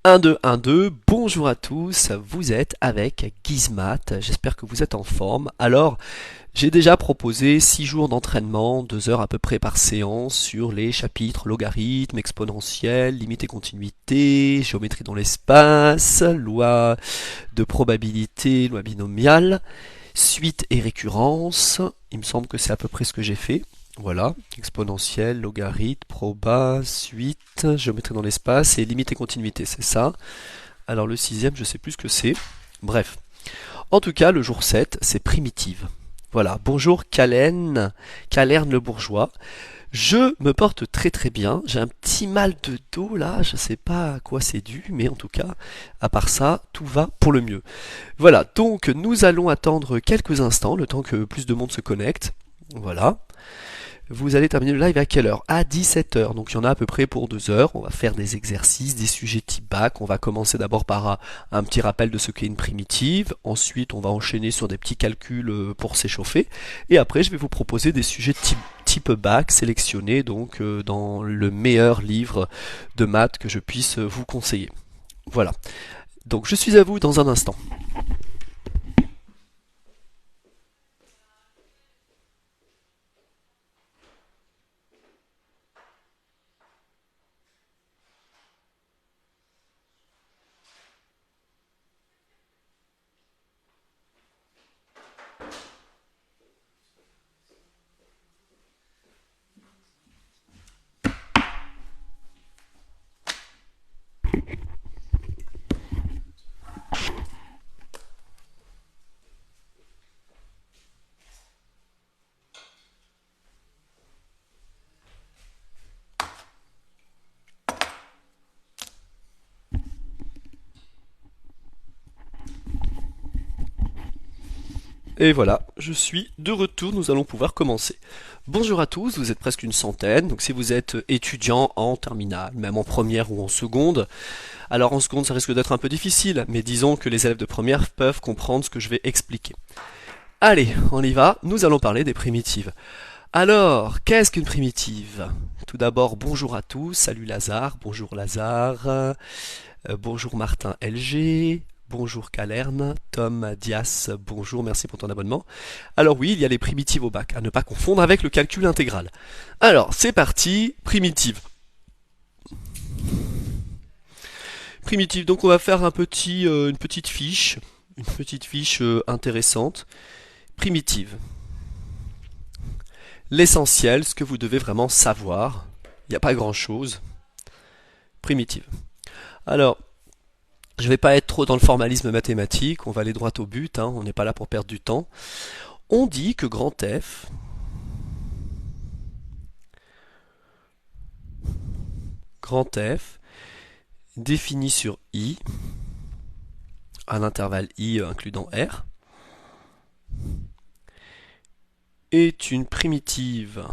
1, 2, bonjour à tous, vous êtes avec Gizmat, j'espère que vous êtes en forme. Alors, j'ai déjà proposé 6 jours d'entraînement, 2 heures à peu près par séance, sur les chapitres logarithme, exponentielle, limite et continuité, géométrie dans l'espace, loi de probabilité, loi binomiale, suite et récurrence. Il me semble que c'est à peu près ce que j'ai fait. Voilà, exponentielle, logarithme, proba, suite, géométrie dans l'espace et limite et continuité, c'est ça. Alors le sixième, je sais plus ce que c'est. Bref. En tout cas, le jour 7, c'est primitive. Voilà, bonjour Calerne le bourgeois. Je me porte très très bien. J'ai un petit mal de dos là, je sais pas à quoi c'est dû, mais en tout cas, à part ça, tout va pour le mieux. Voilà, donc nous allons attendre quelques instants, le temps que plus de monde se connecte. Voilà. Vous allez terminer le live à quelle heure? À 17 heures. Donc il y en a à peu près pour 2 heures. On va faire des exercices, des sujets type bac. On va commencer d'abord par un petit rappel de ce qu'est une primitive. Ensuite, on va enchaîner sur des petits calculs pour s'échauffer. Et après, je vais vous proposer des sujets type bac sélectionnés donc dans le meilleur livre de maths que je puisse vous conseiller. Voilà. Donc je suis à vous dans un instant. Et voilà, je suis de retour, nous allons pouvoir commencer. Bonjour à tous, vous êtes presque une centaine, donc si vous êtes étudiant en terminale, même en première ou en seconde, alors en seconde ça risque d'être un peu difficile, mais disons que les élèves de première peuvent comprendre ce que je vais expliquer. Allez, on y va, nous allons parler des primitives. Alors, qu'est-ce qu'une primitive? Tout d'abord, bonjour à tous, salut Lazare, bonjour Lazare, bonjour Martin LG, bonjour Calerne, Tom Dias, bonjour, merci pour ton abonnement. Alors oui, il y a les primitives au bac, à ne pas confondre avec le calcul intégral. Alors, c'est parti, primitive. Primitive, donc on va faire une petite fiche intéressante. Primitive. L'essentiel, ce que vous devez vraiment savoir, il n'y a pas grand-chose. Primitive. Alors, je ne vais pas être trop dans le formalisme mathématique, on va aller droit au but, hein, on n'est pas là pour perdre du temps. On dit que grand F défini sur I, à l'intervalle I includant R, est une primitive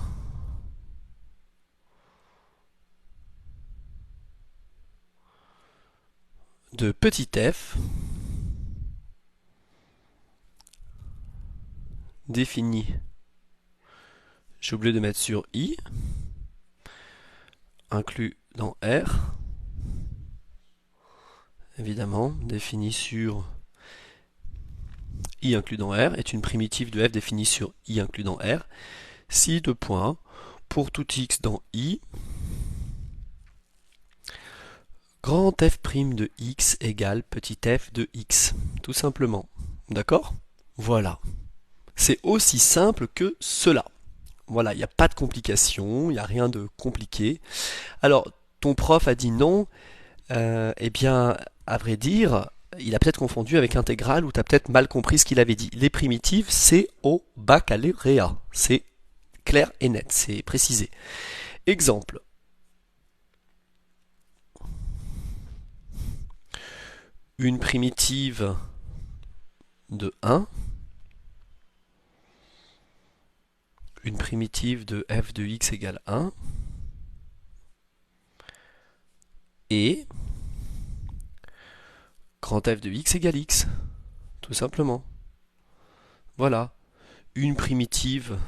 de petit f définie, j'ai oublié de mettre sur I, inclus dans R, évidemment, définie sur I inclus dans R, est une primitive de f définie sur I inclus dans R, si deux points, pour tout x dans I, grand f' de x égale petit f de x, tout simplement. D'accord? Voilà. C'est aussi simple que cela. Voilà, il n'y a pas de complication, il n'y a rien de compliqué. Alors, ton prof a dit non, eh bien, à vrai dire, il a peut-être confondu avec intégrale ou tu as peut-être mal compris ce qu'il avait dit. Les primitives, c'est au baccalauréat. C'est clair et net, c'est précisé. Exemple. Une primitive de 1, une primitive de f de x égale 1, et grand f de x égale x, tout simplement. Voilà. Une primitive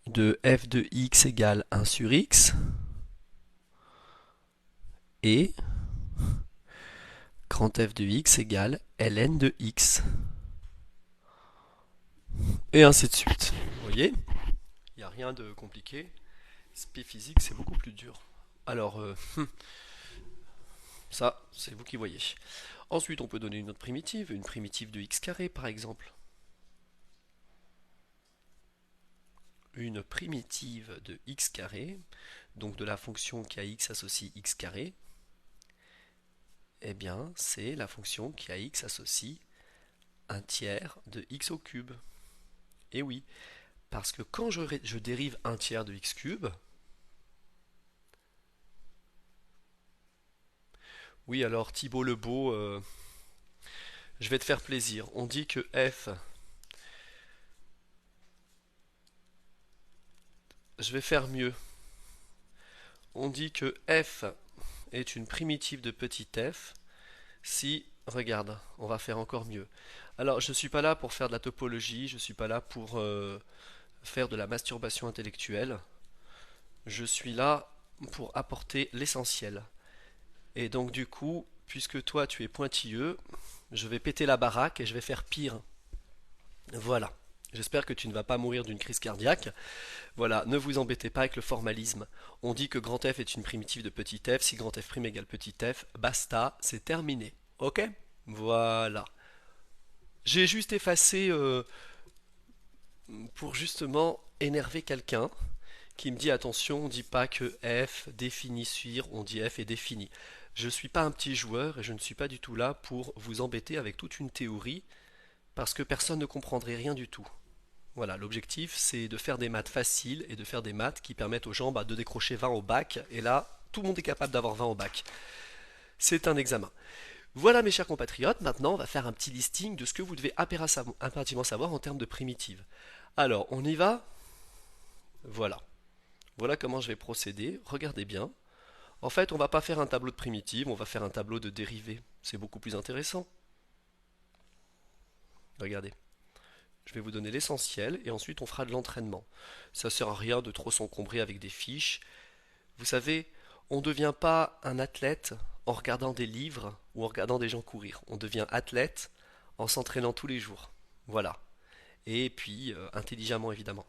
de f de x égale 1 sur x, et grand F de x égale ln de x. Et ainsi de suite. Vous voyez, il n'y a rien de compliqué. Spi physique, c'est beaucoup plus dur. Alors, ça, c'est vous qui voyez. Ensuite, on peut donner une primitive de x carré par exemple. Une primitive de x carré, donc de la fonction qui a x associe x carré, eh bien, c'est la fonction qui a x associe un tiers de x au cube. Et oui, parce que quand je dérive un tiers de x cube, oui alors Thibaut Lebeau, je vais te faire plaisir. On dit que f, je vais faire mieux. On dit que f est une primitive de petit f si, regarde, on va faire encore mieux. Alors, je ne suis pas là pour faire de la topologie, je ne suis pas là pour faire de la masturbation intellectuelle. Je suis là pour apporter l'essentiel. Et donc, du coup, puisque toi, tu es pointilleux, je vais péter la baraque et je vais faire pire. Voilà. J'espère que tu ne vas pas mourir d'une crise cardiaque. Voilà, ne vous embêtez pas avec le formalisme. On dit que grand F est une primitive de petit f, si grand F' égale petit f, basta, c'est terminé. Ok? Voilà. J'ai juste effacé pour justement énerver quelqu'un qui me dit attention, on ne dit pas que f définit sur, on dit f est défini. Je ne suis pas un petit joueur et je ne suis pas du tout là pour vous embêter avec toute une théorie parce que personne ne comprendrait rien du tout. Voilà, l'objectif c'est de faire des maths faciles et de faire des maths qui permettent aux gens de décrocher 20 au bac, et là, tout le monde est capable d'avoir 20 au bac. C'est un examen. Voilà mes chers compatriotes, maintenant on va faire un petit listing de ce que vous devez impérativement savoir en termes de primitives. Alors, on y va? Voilà. Voilà comment je vais procéder, regardez bien. En fait, on va pas faire un tableau de primitives, on va faire un tableau de dérivées. C'est beaucoup plus intéressant. Regardez. Je vais vous donner l'essentiel et ensuite on fera de l'entraînement. Ça sert à rien de trop s'encombrer avec des fiches. Vous savez, on ne devient pas un athlète en regardant des livres ou en regardant des gens courir. On devient athlète en s'entraînant tous les jours. Voilà. Et puis, intelligemment évidemment.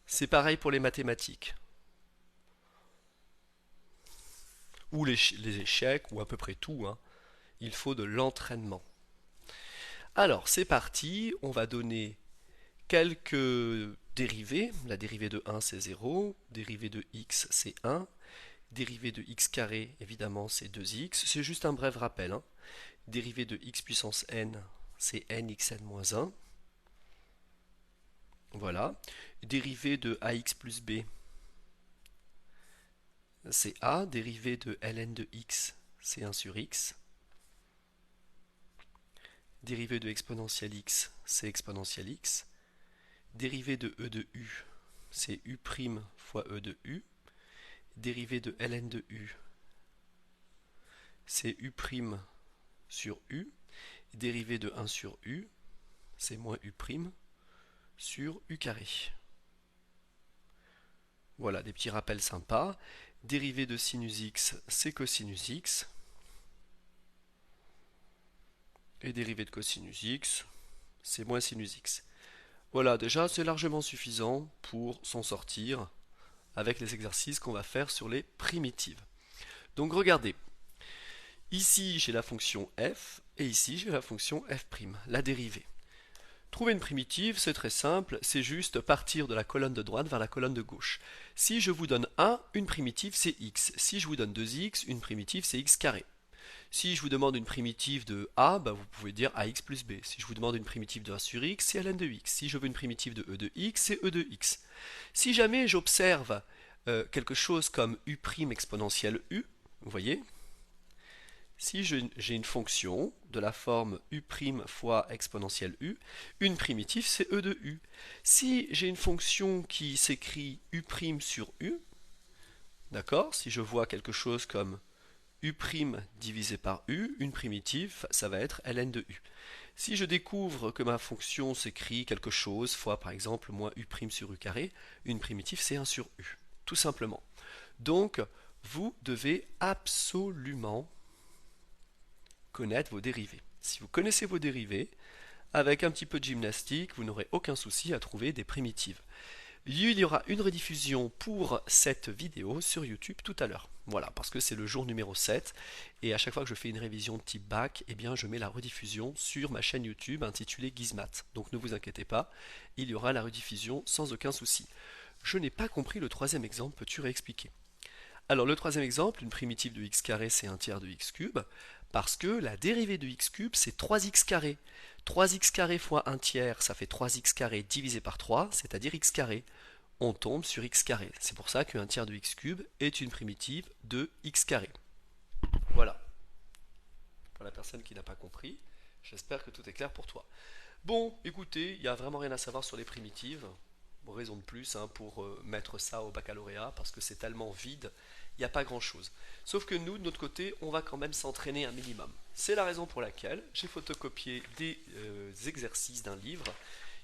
C'est pareil pour les mathématiques. Ou les échecs, ou à peu près tout, hein. Il faut de l'entraînement. Alors, c'est parti. On va donner quelques dérivées. La dérivée de 1 c'est 0, dérivée de x c'est 1, dérivée de x carré évidemment c'est 2x, c'est juste un bref rappel, hein. Dérivée de x puissance n c'est nxn moins 1, voilà. Dérivée de ax plus b c'est a, dérivée de ln de x c'est 1 sur x, dérivée de exponentielle x c'est exponentielle x, dérivée de e de u c'est u' fois e de u, dérivée de ln de u c'est u' sur u, dérivée de 1 sur u c'est moins u' sur u carré. Voilà, des petits rappels sympas. Dérivée de sinus x c'est cosinus x, et dérivée de cosinus x c'est moins sinus x. Voilà, déjà c'est largement suffisant pour s'en sortir avec les exercices qu'on va faire sur les primitives. Donc regardez, ici j'ai la fonction f et ici j'ai la fonction f', la dérivée. Trouver une primitive, c'est très simple, c'est juste partir de la colonne de droite vers la colonne de gauche. Si je vous donne 1, une primitive c'est x. Si je vous donne 2x, une primitive c'est x carré. Si je vous demande une primitive de a, bah vous pouvez dire ax plus b. Si je vous demande une primitive de 1 sur x, c'est ln de x. Si je veux une primitive de e de x, c'est e de x. Si jamais j'observe quelque chose comme u' exponentielle u, vous voyez, si j'ai une fonction de la forme u' fois exponentielle u, une primitive c'est e de u. Si j'ai une fonction qui s'écrit u' sur u, d'accord, si je vois quelque chose comme u' divisé par u, une primitive, ça va être ln de u. Si je découvre que ma fonction s'écrit quelque chose fois par exemple moins u' sur u carré, une primitive c'est 1 sur u, tout simplement. Donc vous devez absolument connaître vos dérivés. Si vous connaissez vos dérivés, avec un petit peu de gymnastique, vous n'aurez aucun souci à trouver des primitives. Il y aura une rediffusion pour cette vidéo sur YouTube tout à l'heure. Voilà, parce que c'est le jour numéro 7 et à chaque fois que je fais une révision de type bac, eh bien je mets la rediffusion sur ma chaîne YouTube intitulée Gizmat. Donc ne vous inquiétez pas, il y aura la rediffusion sans aucun souci. Je n'ai pas compris le troisième exemple, peux-tu réexpliquer? Alors le troisième exemple, une primitive de x carré c'est un tiers de x cube, parce que la dérivée de x cube c'est 3x carré. 3x carré fois 1 tiers, ça fait 3x carré divisé par 3, c'est-à-dire x carré. On tombe sur x carré. C'est pour ça qu'un tiers de x cube est une primitive de x carré. Voilà. Pour la personne qui n'a pas compris, j'espère que tout est clair pour toi. Bon, écoutez, il n'y a vraiment rien à savoir sur les primitives. Raison de plus pour mettre ça au baccalauréat, parce que c'est tellement vide, il n'y a pas grand-chose. Sauf que nous, de notre côté, on va quand même s'entraîner un minimum. C'est la raison pour laquelle j'ai photocopié des exercices d'un livre,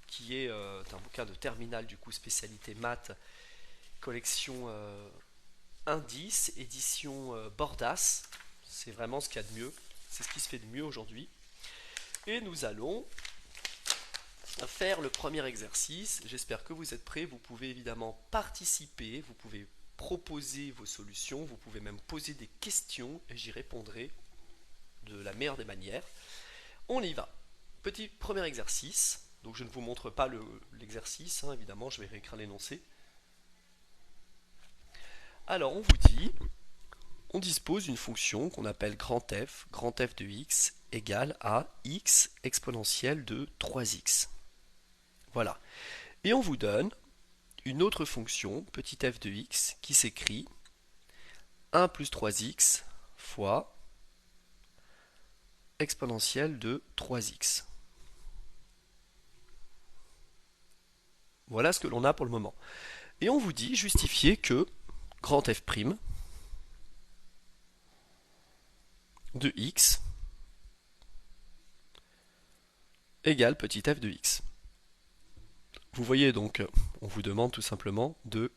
qui est un bouquin de terminale, du coup, spécialité maths, collection Indice, édition Bordas. C'est vraiment ce qu'il y a de mieux, c'est ce qui se fait de mieux aujourd'hui. Et nous allons faire le premier exercice. J'espère que vous êtes prêts. Vous pouvez évidemment participer, vous pouvez proposer vos solutions, vous pouvez même poser des questions et j'y répondrai de la meilleure des manières. On y va. Petit premier exercice. Donc je ne vous montre pas l'exercice, évidemment, je vais réécrire l'énoncé. Alors on vous dit, on dispose d'une fonction qu'on appelle grand f de x égale à x exponentielle de 3x. Voilà. Et on vous donne une autre fonction, petit f de x, qui s'écrit 1 plus 3x fois exponentielle de 3x. Voilà ce que l'on a pour le moment. Et on vous dit justifier que grand f' de x égale petit f de x. Vous voyez donc, on vous demande tout simplement de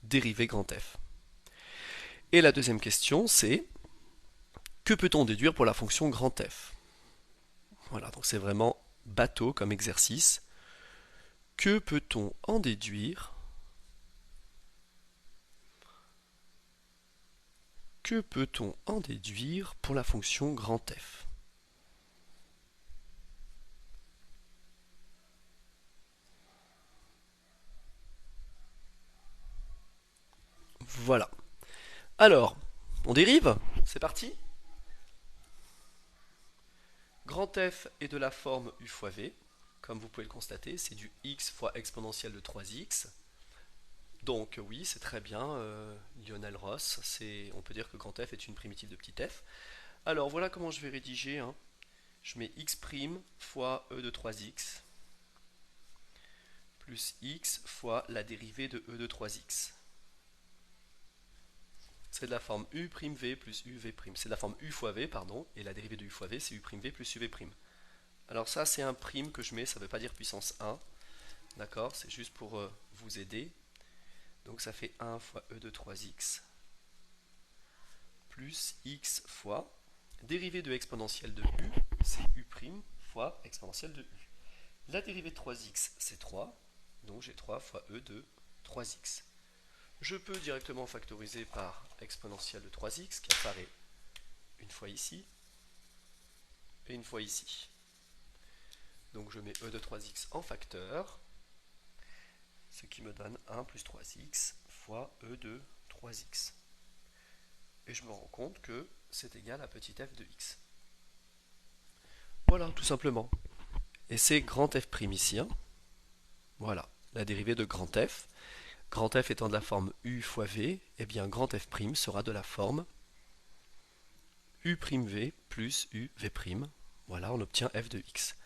dériver grand f. Et la deuxième question, c'est que peut-on déduire pour la fonction grand f? Voilà, donc c'est vraiment bateau comme exercice. Que peut-on en déduire? Que peut-on en déduire pour la fonction grand f? Voilà. Alors, on dérive? C'est parti? Grand F est de la forme u fois v. Comme vous pouvez le constater, c'est du x fois exponentielle de 3x. Donc oui, c'est très bien, Lionel Ross. On peut dire que grand F est une primitive de petit f. Alors voilà comment je vais rédiger. Je mets x' fois e de 3x plus x fois la dérivée de e de 3x. C'est de la forme u' v plus uv'. C'est de la forme u fois v, pardon, et la dérivée de u fois v, c'est u' v plus uv'. Alors ça, c'est un prime que je mets, ça ne veut pas dire puissance 1. D'accord? C'est juste pour vous aider. Donc ça fait 1 fois e de 3x plus x fois dérivée de exponentielle de u, c'est u' fois exponentielle de u. La dérivée de 3x, c'est 3, donc j'ai 3 fois e de 3x. Je peux directement factoriser par exponentielle de 3x qui apparaît une fois ici et une fois ici. Donc je mets e de 3x en facteur, ce qui me donne 1 plus 3x fois e de 3x. Et je me rends compte que c'est égal à petit f de x. Voilà, tout simplement. Et c'est grand f' ici. Voilà, la dérivée de grand f. Grand f étant de la forme u fois v, eh bien grand f' sera de la forme u'v plus uv'. Voilà, on obtient f de x.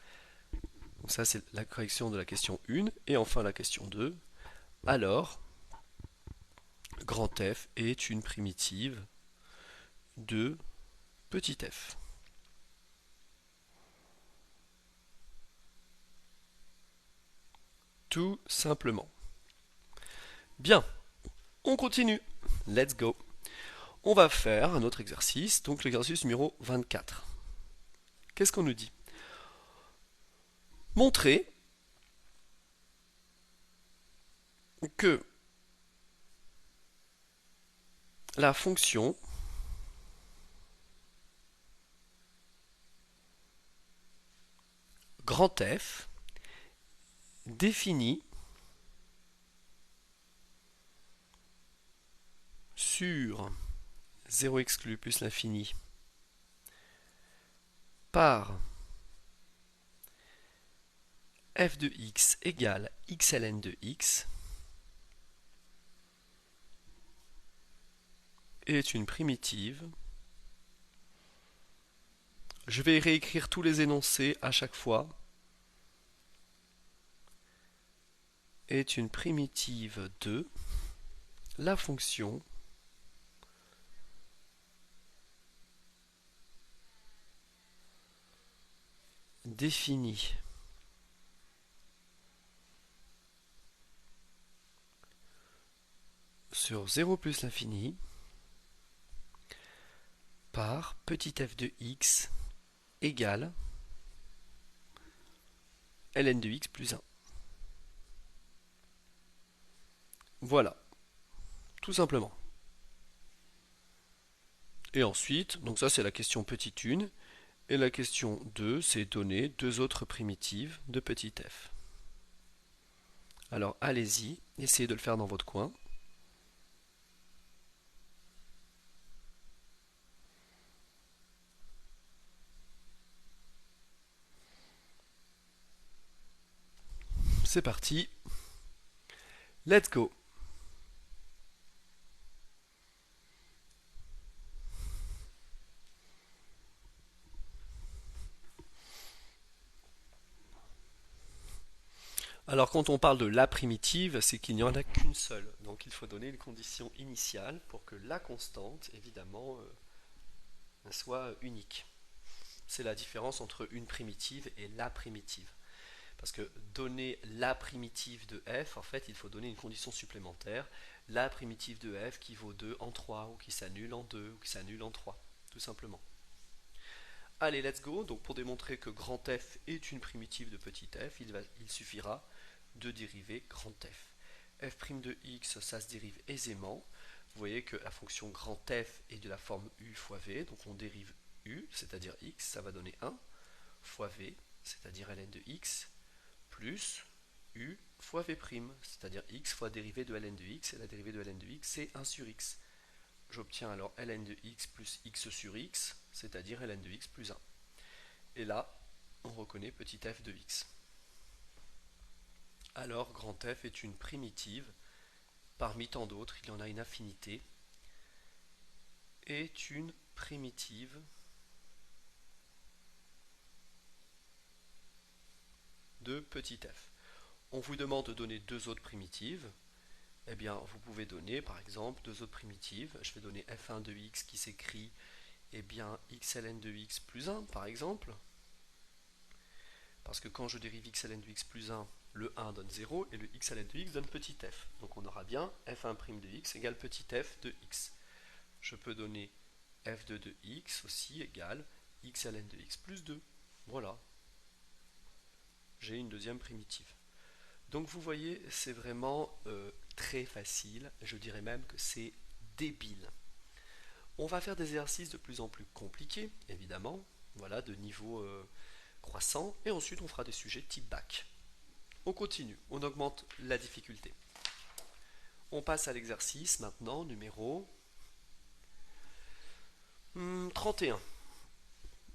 Donc ça, c'est la correction de la question 1. Et enfin, la question 2. Alors, grand f est une primitive de petit f. Tout simplement. Bien, on continue. Let's go. On va faire un autre exercice, donc l'exercice numéro 24. Qu'est-ce qu'on nous dit? Montrer que la fonction grand F définie sur 0 exclu plus l'infini par f de x égale xln de x est une primitive. Je vais réécrire tous les énoncés à chaque fois. Est une primitive de la fonction définie sur 0 plus l'infini par petit f de x égale ln de x plus 1. Voilà, tout simplement. Et ensuite, donc ça c'est la question petite 1, et la question 2, c'est donner deux autres primitives de petit f. Alors allez-y, essayez de le faire dans votre coin. C'est parti. Let's go. Alors quand on parle de la primitive, c'est qu'il n'y en a qu'une seule. Donc il faut donner une condition initiale pour que la constante, évidemment, soit unique. C'est la différence entre une primitive et la primitive. Parce que donner la primitive de f, en fait, il faut donner une condition supplémentaire. La primitive de f qui vaut 2 en 3, ou qui s'annule en 2, ou qui s'annule en 3, tout simplement. Allez, let's go. Donc pour démontrer que grand f est une primitive de petit f, il suffira de dériver grand f. f' de x, ça se dérive aisément. Vous voyez que la fonction grand f est de la forme u fois v, donc on dérive u, c'est-à-dire x, ça va donner 1, fois v, c'est-à-dire ln de x, plus u fois v', c'est-à-dire x fois dérivée de ln de x, et la dérivée de ln de x c'est 1 sur x. J'obtiens alors ln de x plus x sur x, c'est-à-dire ln de x plus 1. Et là, on reconnaît petit f de x. Alors grand f est une primitive, parmi tant d'autres, il y en a une infinité, est une primitive de petit f. On vous demande de donner deux autres primitives. Eh bien, vous pouvez donner, par exemple, deux autres primitives. Je vais donner f1 de x qui s'écrit, eh bien, xln de x plus 1, par exemple. Parce que quand je dérive xln de x plus 1, le 1 donne 0 et le xln de x donne petit f. Donc on aura bien f1' de x égale petit f de x. Je peux donner f2 de x aussi égale xln de x plus 2. Voilà. J'ai une deuxième primitive. Donc vous voyez, c'est vraiment très facile. Je dirais même que c'est débile. On va faire des exercices de plus en plus compliqués, évidemment, voilà, de niveau croissant, et ensuite on fera des sujets type bac. On continue, on augmente la difficulté. On passe à l'exercice maintenant, numéro 31.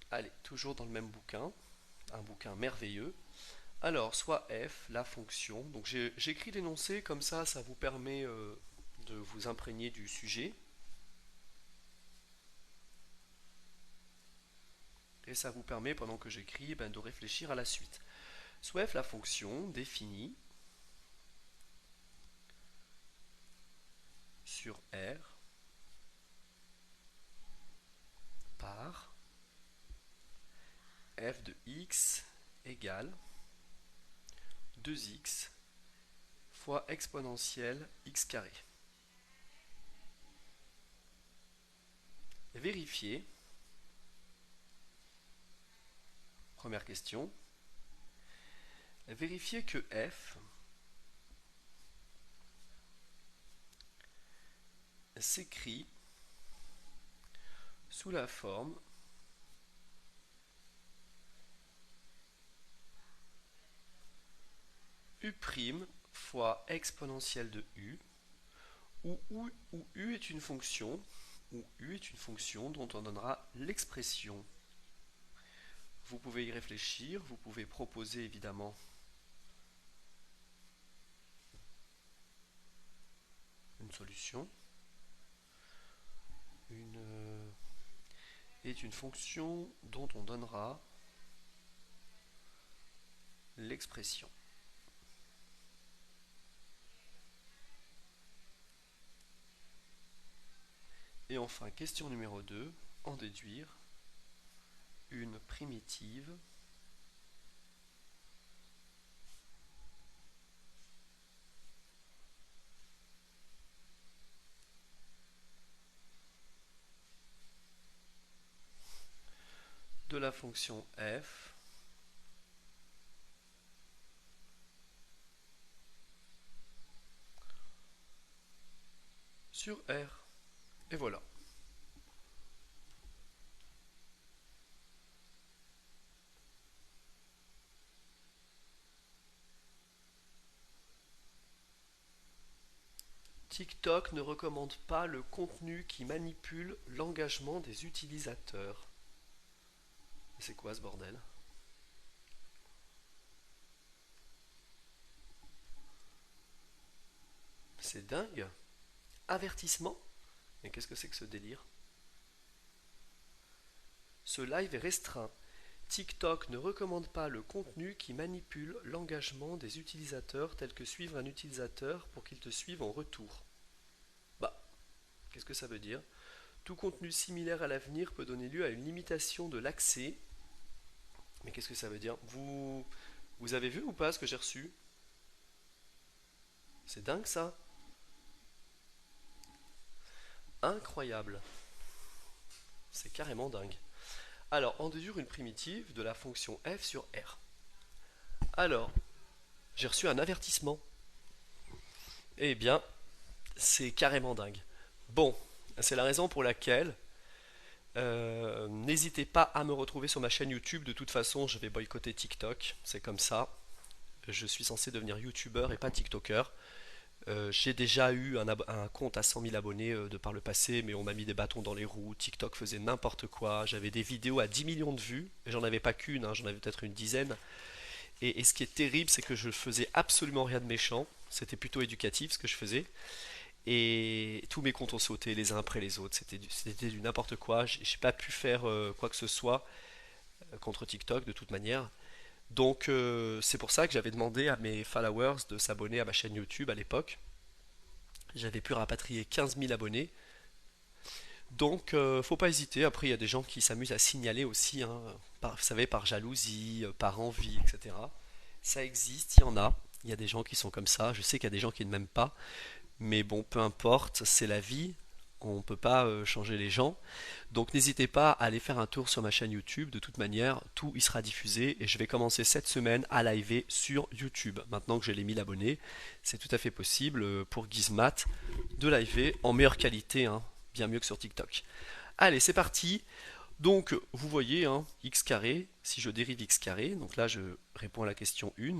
Allez, toujours dans le même bouquin, un bouquin merveilleux. Alors, soit f, la fonction, donc j'écris l'énoncé, comme ça vous permet de vous imprégner du sujet. Et ça vous permet, pendant que j'écris, de réfléchir à la suite. Soit f, la fonction définie sur R x égale 2x fois exponentielle x carré. Vérifier. Première question. Vérifier que f s'écrit sous la forme u' fois exponentielle de u, où u est une fonction, dont on donnera l'expression. Vous pouvez y réfléchir, vous pouvez proposer évidemment une solution. Est une fonction dont on donnera l'expression. Et enfin, question numéro 2, en déduire une primitive de la fonction f sur R. Et voilà. TikTok ne recommande pas le contenu qui manipule l'engagement des utilisateurs. C'est quoi ce bordel? C'est dingue. Avertissement? Mais qu'est-ce que c'est que ce délire? Ce live est restreint. TikTok ne recommande pas le contenu qui manipule l'engagement des utilisateurs tel que suivre un utilisateur pour qu'il te suive en retour. Bah, qu'est-ce que ça veut dire? Tout contenu similaire à l'avenir peut donner lieu à une limitation de l'accès. Mais qu'est-ce que ça veut dire? Vous avez vu ou pas ce que j'ai reçu? C'est dingue ça. Incroyable. C'est carrément dingue. Alors, on déduire une primitive de la fonction f sur R. Alors, j'ai reçu un avertissement. Eh bien, c'est carrément dingue. Bon, c'est la raison pour laquelle n'hésitez pas à me retrouver sur ma chaîne YouTube. De toute façon, je vais boycotter TikTok. C'est comme ça. Je suis censé devenir YouTuber et pas TikToker. J'ai déjà eu un compte à 100 000 abonnés de par le passé, mais on m'a mis des bâtons dans les roues. TikTok faisait n'importe quoi. J'avais des vidéos à 10 millions de vues, et j'en avais pas qu'une, hein, j'en avais peut-être une dizaine. Et ce qui est terrible, c'est que je faisais absolument rien de méchant. C'était plutôt éducatif ce que je faisais. Et tous mes comptes ont sauté les uns après les autres. C'était du n'importe quoi. J'ai pas pu faire quoi que ce soit contre TikTok de toute manière. Donc c'est pour ça que j'avais demandé à mes followers de s'abonner à ma chaîne YouTube à l'époque. J'avais pu rapatrier 15 000 abonnés. Donc faut pas hésiter. Après il y a des gens qui s'amusent à signaler aussi, hein, vous savez, par jalousie, par envie, etc. Ça existe, il y en a. Il y a des gens qui sont comme ça. Je sais qu'il y a des gens qui ne m'aiment pas. Mais bon, peu importe, c'est la vie. On ne peut pas changer les gens. Donc n'hésitez pas à aller faire un tour sur ma chaîne YouTube. De toute manière, tout y sera diffusé. Et je vais commencer cette semaine à liver sur YouTube. Maintenant que j'ai les 1000 abonnés, c'est tout à fait possible pour Gizmat de liver en meilleure qualité, hein, bien mieux que sur TikTok. Allez, c'est parti. Donc vous voyez, hein, x carré, si je dérive x carré, donc là je réponds à la question 1,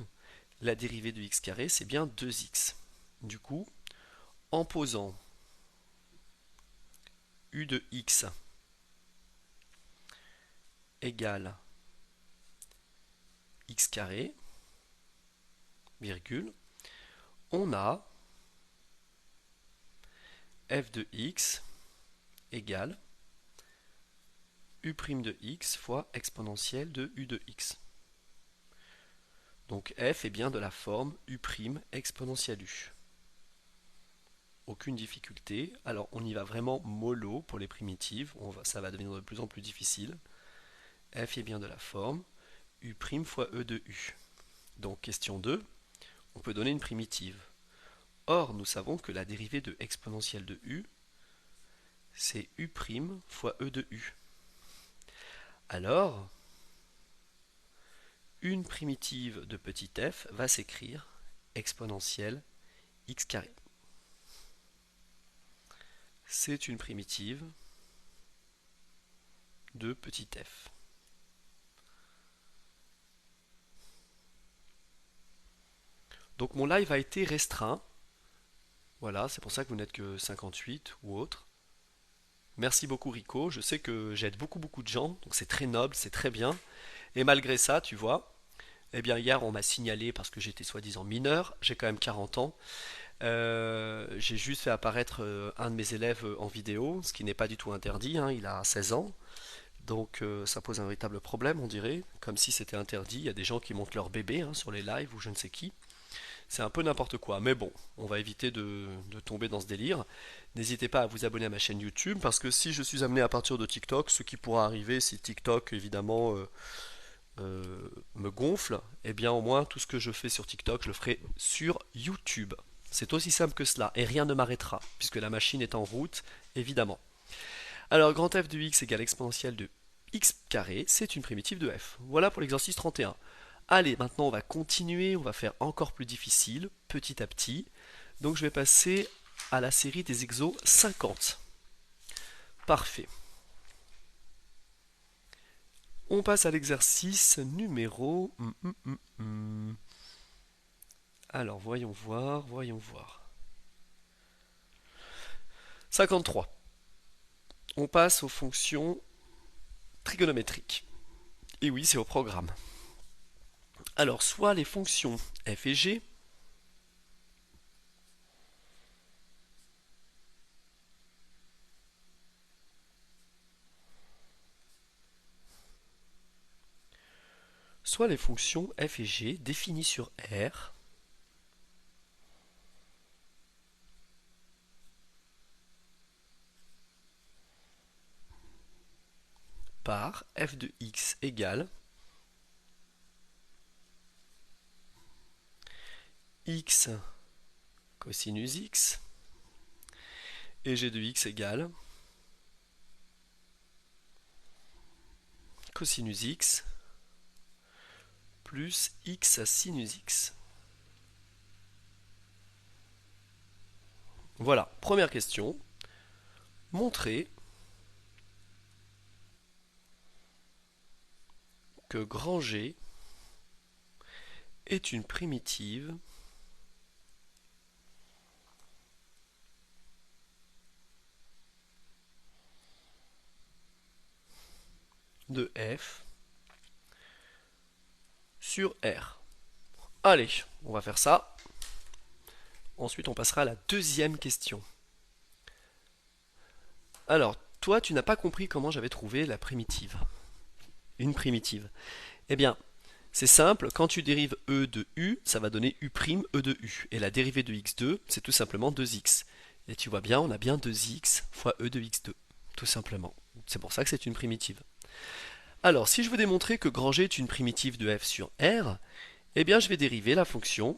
la dérivée de x carré c'est bien 2x. Du coup, en posant u de x égale x carré, virgule, on a f de x égale u' de x fois exponentielle de u de x. Donc f est bien de la forme u' exponentielle u. Aucune difficulté. Alors on y va vraiment mollo pour les primitives, ça va devenir de plus en plus difficile. F est bien de la forme u' fois e de u. Donc question 2, on peut donner une primitive. Or, nous savons que la dérivée de exponentielle de u, c'est u' fois e de u. Alors, une primitive de petit f va s'écrire exponentielle x carré. C'est une primitive de petit f. Donc mon live a été restreint. Voilà, c'est pour ça que vous n'êtes que 58 ou autre. Merci beaucoup Rico, je sais que j'aide beaucoup de gens, donc c'est très noble, c'est très bien. Et malgré ça, tu vois, eh bien hier on m'a signalé parce que j'étais soi-disant mineur, j'ai quand même 40 ans. J'ai juste fait apparaître un de mes élèves en vidéo, ce qui n'est pas du tout interdit, hein, il a 16 ans. Donc ça pose un véritable problème, on dirait, comme si c'était interdit. Il y a des gens qui montrent leur bébé hein, sur les lives ou je ne sais qui. C'est un peu n'importe quoi, mais bon, on va éviter de tomber dans ce délire. N'hésitez pas à vous abonner à ma chaîne YouTube, parce que si je suis amené à partir de TikTok, ce qui pourra arriver si TikTok évidemment me gonfle, eh bien au moins tout ce que je fais sur TikTok, je le ferai sur YouTube. C'est aussi simple que cela, et rien ne m'arrêtera, puisque la machine est en route, évidemment. Alors, grand f de x égale exponentielle de x carré, c'est une primitive de f. Voilà pour l'exercice 31. Allez, maintenant on va continuer, on va faire encore plus difficile, petit à petit. Donc je vais passer à la série des exos 50. Parfait. On passe à l'exercice numéro... Alors, voyons voir. 53. On passe aux fonctions trigonométriques. Et oui, c'est au programme. Alors, soit les fonctions f et g, soit les fonctions f et g définies sur R par f de x égale x cosinus x et g de x égale cosinus x plus x sinus x. Voilà, première question. Montrer que grand G est une primitive de f sur R. Allez, on va faire ça. Ensuite, on passera à la deuxième question. Alors, toi, tu n'as pas compris comment j'avais trouvé la primitive. Une primitive. Eh bien, c'est simple, quand tu dérives e de u, ça va donner u' e de u. Et la dérivée de x2, c'est tout simplement 2x. Et tu vois bien, on a bien 2x fois e de x2, tout simplement. C'est pour ça que c'est une primitive. Alors, si je veux démontrer que grand G est une primitive de f sur R, eh bien je vais dériver la fonction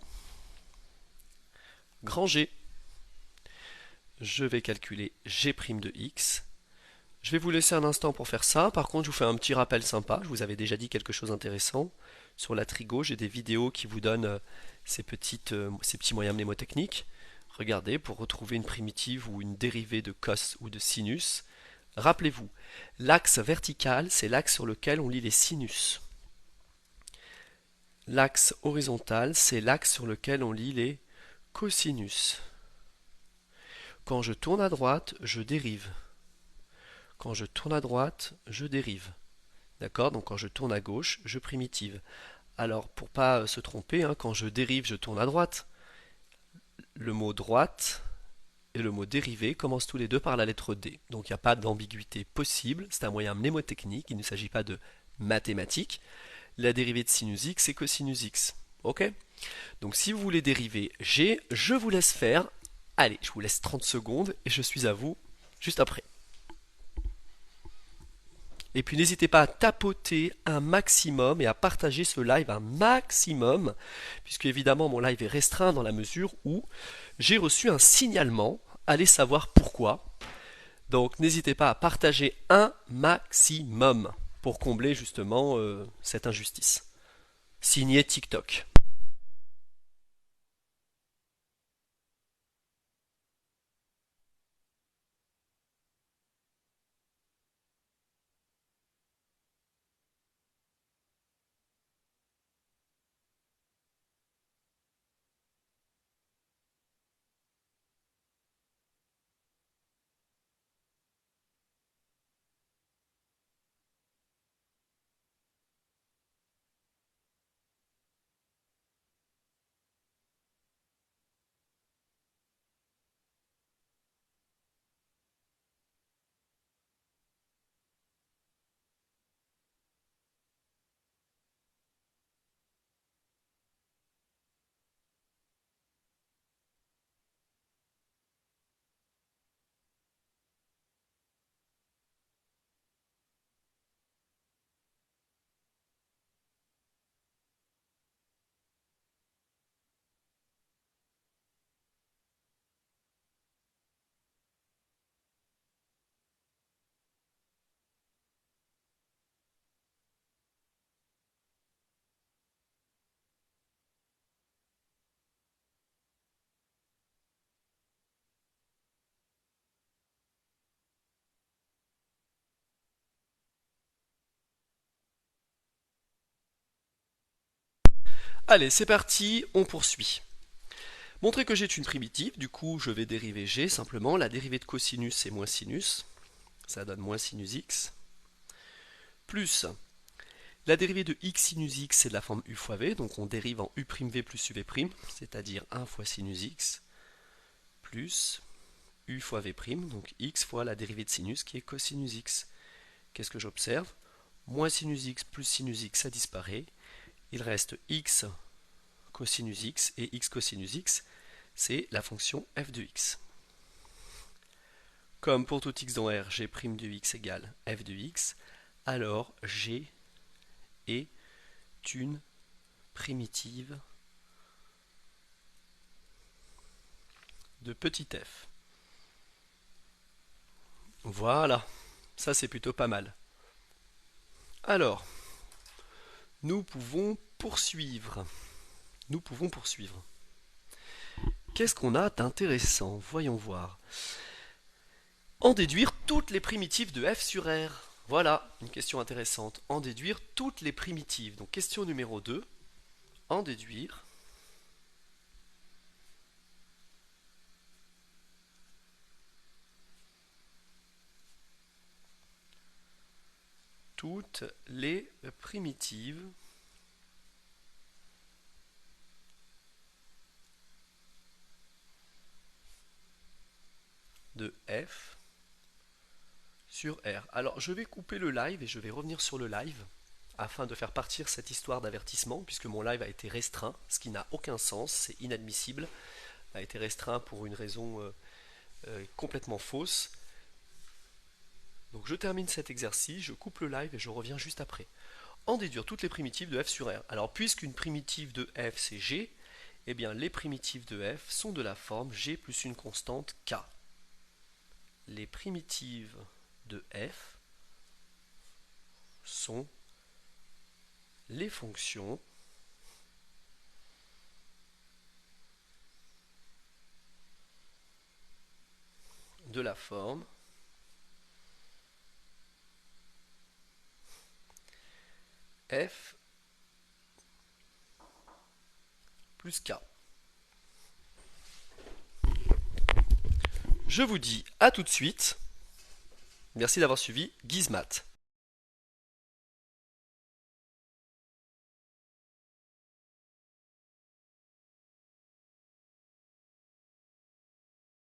grand G. Je vais calculer g' de x. Je vais vous laisser un instant pour faire ça. Par contre, je vous fais un petit rappel sympa. Je vous avais déjà dit quelque chose d'intéressant. Sur la trigo, j'ai des vidéos qui vous donnent ces petits moyens mnémotechniques. Regardez, pour retrouver une primitive ou une dérivée de cos ou de sinus, rappelez-vous, l'axe vertical, c'est l'axe sur lequel on lit les sinus. L'axe horizontal, c'est l'axe sur lequel on lit les cosinus. Quand je tourne à droite, je dérive. Quand je tourne à droite, je dérive. D'accord? Donc quand je tourne à gauche, je primitive. Alors pour pas se tromper, hein, quand je dérive, je tourne à droite. Le mot droite et le mot dérivé commencent tous les deux par la lettre D. Donc il n'y a pas d'ambiguïté possible. C'est un moyen mnémotechnique. Il ne s'agit pas de mathématiques. La dérivée de sinus x, c'est cosinus x. Ok? Donc si vous voulez dériver g, je vous laisse faire. Allez, je vous laisse 30 secondes et je suis à vous juste après. Et puis n'hésitez pas à tapoter un maximum et à partager ce live un maximum, puisque évidemment mon live est restreint dans la mesure où j'ai reçu un signalement. Allez savoir pourquoi. Donc n'hésitez pas à partager un maximum pour combler justement cette injustice. Signé TikTok. Allez, c'est parti, on poursuit. Montrer que G est une primitive, du coup je vais dériver G simplement. La dérivée de cosinus c'est moins sinus, ça donne moins sinus x. Plus la dérivée de x sinus x c'est de la forme u fois v, donc on dérive en u'v plus uv', c'est-à-dire 1 fois sinus x, plus u fois v', donc x fois la dérivée de sinus qui est cosinus x. Qu'est-ce que j'observe? Moins sinus x plus sinus x, ça disparaît. Il reste x cosinus x, et x cosinus x, c'est la fonction f de x. Comme pour tout x dans R, g' de x égale f de x, alors g est une primitive de petit f. Voilà, ça c'est plutôt pas mal. Alors, nous pouvons poursuivre. Qu'est-ce qu'on a d'intéressant? Voyons voir. En déduire toutes les primitives de f sur R. Voilà, une question intéressante. En déduire toutes les primitives. Donc question numéro 2. En déduire toutes les primitives de f sur R. Alors je vais couper le live et je vais revenir sur le live afin de faire partir cette histoire d'avertissement, puisque mon live a été restreint, ce qui n'a aucun sens, c'est inadmissible, a été restreint pour une raison complètement fausse. Donc je termine cet exercice, je coupe le live et je reviens juste après. En déduire toutes les primitives de f sur R. Alors puisqu'une primitive de f c'est g, eh bien les primitives de f sont de la forme g plus une constante k. Les primitives de f sont les fonctions de la forme f plus k. Je vous dis à tout de suite. Merci d'avoir suivi Gizmat.